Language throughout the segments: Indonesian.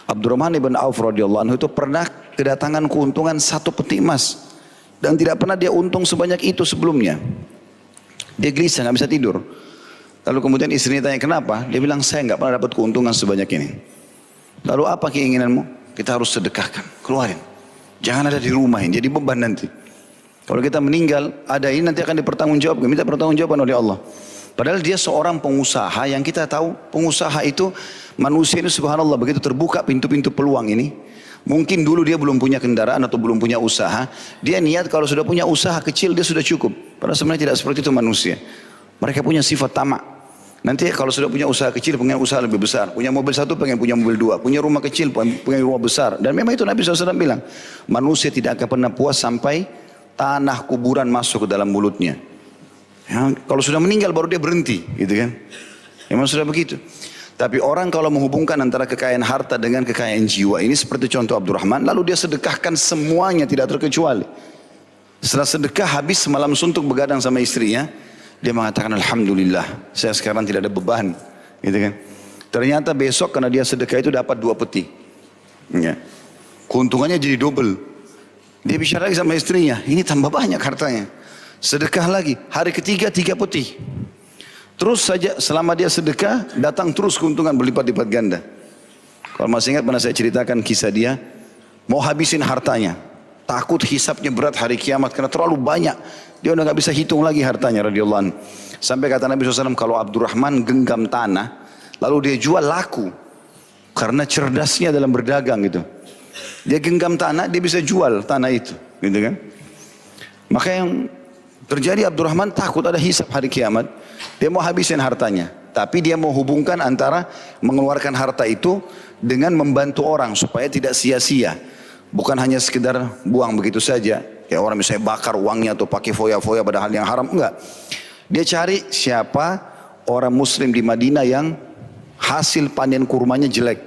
Abdurrahman ibn Auf radhiyallahu anhu itu pernah kedatangan keuntungan 1 peti emas. Dan tidak pernah dia untung sebanyak itu sebelumnya. Dia gelisah, nggak bisa tidur. Lalu kemudian istrinya tanya kenapa? Dia bilang saya nggak pernah dapat keuntungan sebanyak ini. Lalu apa keinginanmu? Kita harus sedekahkan, keluarin. Jangan ada di rumah ini, jadi beban nanti. Kalau kita meninggal, ada ini nanti akan dipertanggungjawabkan, minta pertanggungjawaban oleh Allah. Padahal dia seorang pengusaha yang kita tahu pengusaha itu manusia ini subhanallah begitu terbuka pintu-pintu peluang ini. Mungkin dulu dia belum punya kendaraan atau belum punya usaha. Dia niat kalau sudah punya usaha kecil dia sudah cukup. Padahal sebenarnya tidak seperti itu manusia. Mereka punya sifat tamak. Nanti kalau sudah punya usaha kecil pengen usaha lebih besar. Punya mobil 1 pengen punya mobil 2. Punya rumah kecil pengen rumah besar. Dan memang itu Nabi SAW bilang. Manusia tidak akan pernah puas sampai tanah kuburan masuk ke dalam mulutnya. Ya, kalau sudah meninggal baru dia berhenti, gitu kan? Memang sudah begitu. Tapi orang kalau menghubungkan antara kekayaan harta dengan kekayaan jiwa, ini seperti contoh Abdurrahman, lalu dia sedekahkan semuanya tidak terkecuali. Setelah sedekah habis semalam suntuk begadang sama istrinya, dia mengatakan alhamdulillah, saya sekarang tidak ada beban, gitu kan? Ternyata besok karena dia sedekah itu dapat 2 peti. Ya. Keuntungannya jadi double. Dia bicara lagi sama istrinya, ini tambah banyak hartanya. Sedekah lagi, hari ketiga 3 peti. Terus saja selama dia sedekah, datang terus keuntungan berlipat-lipat ganda. Kalau masih ingat pernah saya ceritakan kisah dia, mau habisin hartanya. Takut hisapnya berat hari kiamat karena terlalu banyak. Dia udah gak bisa hitung lagi hartanya radhiyallahu anhu. Sampai kata Nabi SAW, kalau Abdurrahman genggam tanah, lalu dia jual laku. Karena cerdasnya dalam berdagang gitu. Dia genggam tanah, dia bisa jual tanah itu. Gitu kan? Maka yang terjadi Abdurrahman takut ada hisap hari kiamat. Dia mau habisin hartanya. Tapi dia mau hubungkan antara mengeluarkan harta itu dengan membantu orang supaya tidak sia-sia. Bukan hanya sekedar buang begitu saja. Kayak orang misalnya bakar uangnya atau pakai foya-foya padahal yang haram. Enggak. Dia cari siapa orang muslim di Madinah yang hasil panen kurmanya jelek.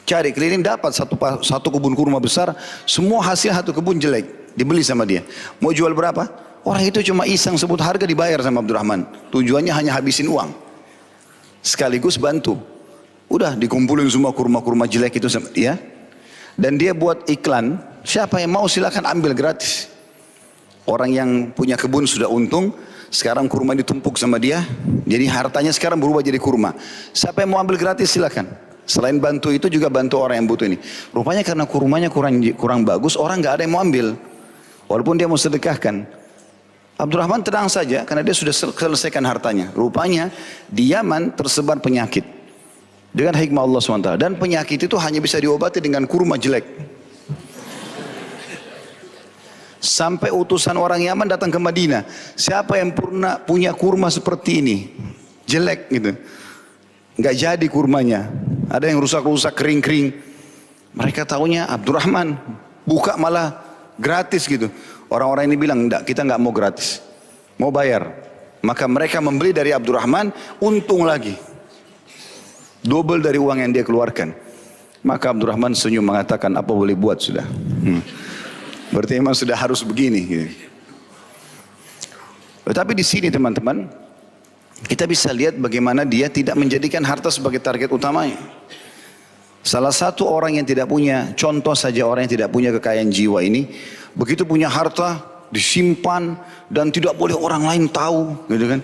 Cari keliling dapat satu kebun kurma besar. Semua hasil satu kebun jelek. Dibeli sama dia. Mau jual berapa? Orang itu cuma iseng sebut harga dibayar sama Abdurrahman. Tujuannya hanya habisin uang. Sekaligus bantu. Udah dikumpulin semua kurma-kurma jelek itu sama dia. Dan dia buat iklan. Siapa yang mau silakan ambil gratis. Orang yang punya kebun sudah untung. Sekarang kurma ditumpuk sama dia. Jadi hartanya sekarang berubah jadi kurma. Siapa yang mau ambil gratis silakan. Selain bantu itu juga bantu orang yang butuh ini. Rupanya karena kurmanya kurang bagus. Orang gak ada yang mau ambil. Walaupun dia mau sedekahkan. Abdurrahman tenang saja karena dia sudah selesaikan hartanya. Rupanya di Yaman tersebar penyakit. Dengan hikmah Allah SWT. Dan penyakit itu hanya bisa diobati dengan kurma jelek. Sampai utusan orang Yaman datang ke Madinah. Siapa yang pernah punya kurma seperti ini? Jelek gitu. Nggak jadi kurmanya. Ada yang rusak-rusak, kering-kering. Mereka taunya Abdurrahman. Buka malah gratis gitu. Orang-orang ini bilang, enggak, kita enggak mau gratis. Mau bayar. Maka mereka membeli dari Abdurrahman, untung lagi. Double dari uang yang dia keluarkan. Maka Abdurrahman senyum mengatakan, apa boleh buat sudah. Berarti memang sudah harus begini. Gitu. Tetapi di sini teman-teman, kita bisa lihat bagaimana dia tidak menjadikan harta sebagai target utamanya. Salah satu orang yang tidak punya, contoh saja orang yang tidak punya kekayaan jiwa ini, begitu punya harta, disimpan, dan tidak boleh orang lain tahu, gitu kan.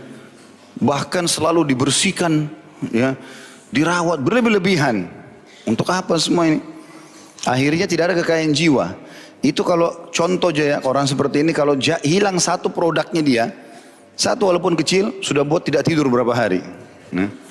Bahkan selalu dibersihkan, ya, dirawat berlebih-lebihan. Untuk apa semua ini? Akhirnya tidak ada kekayaan jiwa. Itu kalau contoh aja ya, orang seperti ini kalau hilang satu produknya dia, satu walaupun kecil, sudah buat tidak tidur berapa hari. Nah.